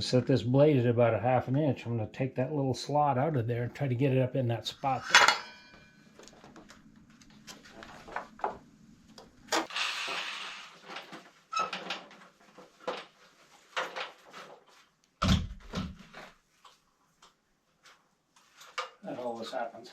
set this blade at about a 1/2 inch. I'm going to take that little slot out of there and try to get it up in that spot there. That always happens.